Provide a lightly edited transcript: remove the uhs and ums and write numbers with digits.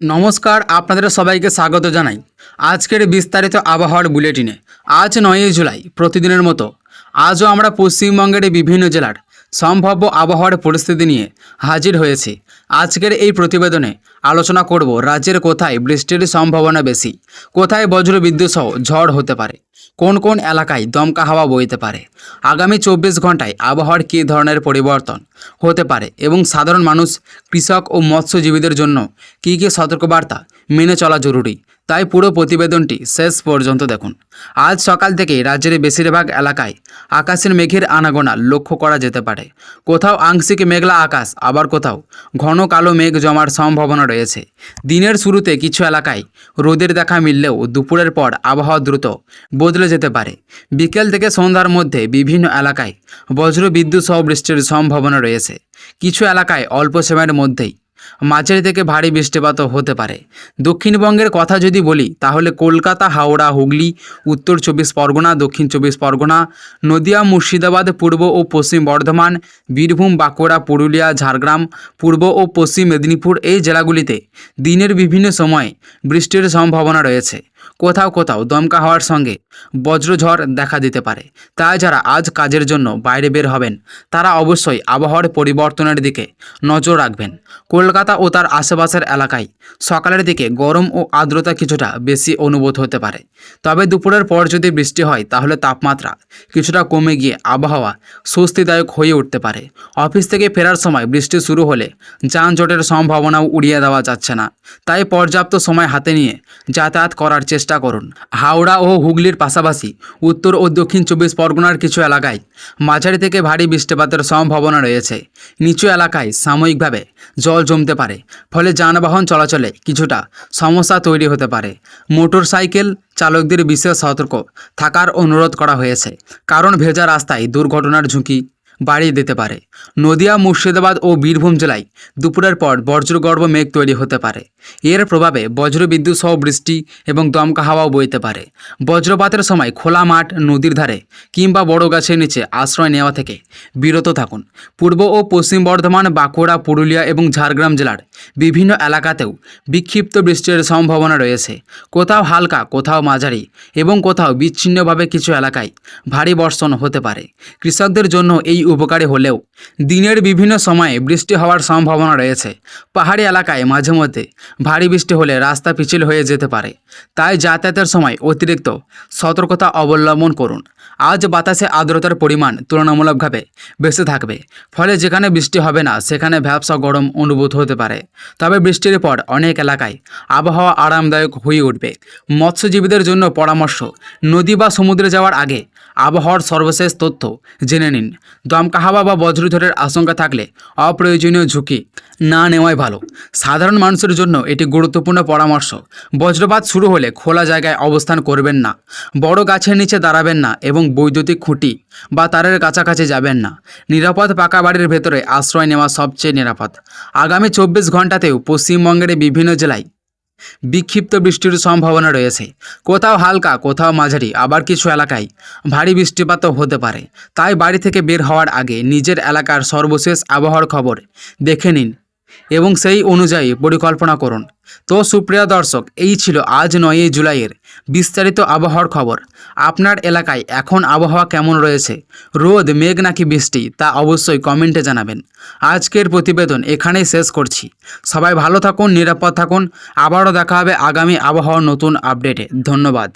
নমস্কার, আপনাদের সবাইকে স্বাগত জানাই আজকের বিস্তারিত আবহাওয়ার বুলেটিনে। আজ 9 জুলাই, প্রতিদিনের মতো আজও আমরা পশ্চিমবঙ্গের বিভিন্ন জেলার সম্ভাব্য আবহাওয়ার পরিস্থিতি নিয়ে হাজির হয়েছি। আজকের এই প্রতিবেদনে আলোচনা করব রাজ্যের কোথায় বৃষ্টির সম্ভাবনা বেশি, কোথায় বজ্রবিদ্যুৎ সহ ঝড় হতে পারে, কোন কোন এলাকায় দমকা হাওয়া বইতে পারে, আগামী 24 ঘন্টায় আবহাওয়ার কী ধরনের পরিবর্তন হতে পারে এবং সাধারণ মানুষ, কৃষক ও মৎস্যজীবীদের জন্য কী কী সতর্কবার্তা মেনে চলা জরুরি। তাই পুরো প্রতিবেদনটি শেষ পর্যন্ত দেখুন। আজ সকাল থেকে রাজ্যের বেশিরভাগ এলাকায় আকাশের মেঘের আনাগোনা লক্ষ্য করা যেতে পারে। কোথাও আংশিক মেঘলা আকাশ, আবার কোথাও ঘন কালো মেঘ জমার সম্ভাবনা রয়েছে। দিনের শুরুতে কিছু এলাকায় রোদের দেখা মিললেও দুপুরের পর আবহাওয়া দ্রুত বদলে যেতে পারে। বিকেল থেকে সন্ধ্যার মধ্যে বিভিন্ন এলাকায় বজ্রবিদ্যুৎ সহ বৃষ্টির সম্ভাবনা রয়েছে। কিছু এলাকায় অল্প সময়ের মধ্যেই মাঝারি থেকে ভারী বৃষ্টিপাতও হতে পারে। দক্ষিণবঙ্গের কথা যদি বলি তাহলে কলকাতা, হাওড়া, হুগলি, উত্তর 24 পরগনা, দক্ষিণ 24 পরগনা, নদিয়া, মুর্শিদাবাদ, পূর্ব ও পশ্চিম বর্ধমান, বীরভূম, বাঁকুড়া, পুরুলিয়া, ঝাড়গ্রাম, পূর্ব ও পশ্চিম মেদিনীপুর এই জেলাগুলিতে দিনের বিভিন্ন সময়ে বৃষ্টির সম্ভাবনা রয়েছে। কোথাও কোথাও দমকা হওয়ার সঙ্গে বজ্রঝড় দেখা দিতে পারে। তাই যারা আজ কাজের জন্য বাইরে বের হবেন তারা অবশ্যই আবহাওয়ার পরিবর্তনের দিকে নজর রাখবেন। কলকাতা ও তার আশেপাশের এলাকায় সকালের দিকে গরম ও আর্দ্রতা কিছুটা বেশি অনুভূত হতে পারে। তবে দুপুরের পর যদি বৃষ্টি হয় তাহলে তাপমাত্রা কিছুটা কমে গিয়ে আবহাওয়া স্বস্তিদায়ক হয়ে উঠতে পারে। অফিস থেকে ফেরার সময় বৃষ্টি শুরু হলে যানজটের সম্ভাবনাও উড়িয়ে দেওয়া যাচ্ছে না। তাই পর্যাপ্ত সময় হাতে নিয়ে যাতায়াত করার চেষ্টা করুন। হাওড়া ও হুগলির পাশাপাশি উত্তর ও দক্ষিণ 24 পরগনার কিছু এলাকায় মাঝারি থেকে ভারী বৃষ্টিপাতের সম্ভাবনা রয়েছে। নিচু এলাকায় সাময়িকভাবে জল জমতে পারে, ফলে যানবাহন চলাচলে কিছুটা সমস্যা তৈরি হতে পারে। মোটরসাইকেল চালকদের বিশেষ সতর্ক থাকার অনুরোধ করা হয়েছে, কারণ ভেজা রাস্তায় দুর্ঘটনার ঝুঁকি বাড়িয়ে দিতে পারে। নদিয়া, মুর্শিদাবাদ ও বীরভূম জেলায় দুপুরের পর বজ্রগর্ভ মেঘ তৈরি হতে পারে। এর প্রভাবে বজ্রবিদ্যুৎ সহ বৃষ্টি এবং দমকা হাওয়াও বইতে পারে। বজ্রপাতের সময় খোলা মাঠ, নদীর ধারে কিংবা বড় গাছের নিচে আশ্রয় নেওয়া থেকে বিরত থাকুন। পূর্ব ও পশ্চিম বর্ধমান, বাঁকুড়া, পুরুলিয়া এবং ঝাড়গ্রাম জেলার বিভিন্ন এলাকাতেও বিক্ষিপ্ত বৃষ্টির সম্ভাবনা রয়েছে। কোথাও হালকা, কোথাও মাঝারি এবং কোথাও বিচ্ছিন্নভাবে কিছু এলাকায় ভারী বর্ষণ হতে পারে। কৃষকদের জন্য এই উপকারী হলেও দিনের বিভিন্ন সময়ে বৃষ্টি হওয়ার সম্ভাবনা রয়েছে। পাহাড়ি এলাকায় মাঝে মধ্যে ভারী বৃষ্টি হলে রাস্তা পিচ্ছিল হয়ে যেতে পারে। তাই যাতায়াতের সময় অতিরিক্ত সতর্কতা অবলম্বন করুন। আজ বাতাসে আর্দ্রতার পরিমাণ তুলনামূলকভাবে বেশি থাকবে, ফলে যেখানে বৃষ্টি হবে না সেখানে ভ্যাপসা গরম অনুভূত হতে পারে। তবে বৃষ্টির পর অনেক এলাকায় আবহাওয়া আরামদায়ক হয়ে উঠবে। মৎস্যজীবীদের জন্য পরামর্শ, নদী বা সমুদ্রে যাওয়ার আগে আবহাওয়ার সর্বশেষ তথ্য জেনে নিন। দমকা হাওয়া বা বজ্রঝড়ের আশঙ্কা থাকলে অপ্রয়োজনীয় ঝুঁকি না নেওয়াই ভালো। সাধারণ মানুষের জন্য এটি গুরুত্বপূর্ণ পরামর্শ। বজ্রপাত শুরু হলে খোলা জায়গায় অবস্থান করবেন না, বড় গাছের নিচে দাঁড়াবেন না এবং বৈদ্যুতিক খুঁটি বা তারের কাছাকাছি যাবেন না। নিরাপদ পাকা বাড়ির ভেতরে আশ্রয় নেওয়া সবচেয়ে নিরাপদ। আগামী 24 ঘন্টাতেও পশ্চিমবঙ্গের বিভিন্ন জেলায় বিক্ষিপ্ত বৃষ্টির সম্ভাবনা রয়েছে। কোথাও হালকা, কোথাও মাঝারি, আবার কিছু এলাকায় ভারী বৃষ্টিপাতও হতে পারে। তাই বাড়ি থেকে বের হওয়ার আগে নিজের এলাকার সর্বশেষ আবহাওয়ার খবর দেখে নিন এবং সেই অনুযায়ী পরিকল্পনা করুন। তো সুপ্রিয় দর্শক, এই ছিল আজ 9 জুলাইয়ের বিস্তারিত আবহাওয়ার খবর। আপনার এলাকায় এখন আবহাওয়া কেমন রয়েছে, রোদ, মেঘ নাকি বৃষ্টি, তা অবশ্যই কমেন্টে জানাবেন। আজকের প্রতিবেদন এখানেই শেষ করছি। সবাই ভালো থাকুন, নিরাপদ থাকুন। আবারও দেখা হবে আগামী আবহাওয়ার নতুন আপডেটে। ধন্যবাদ।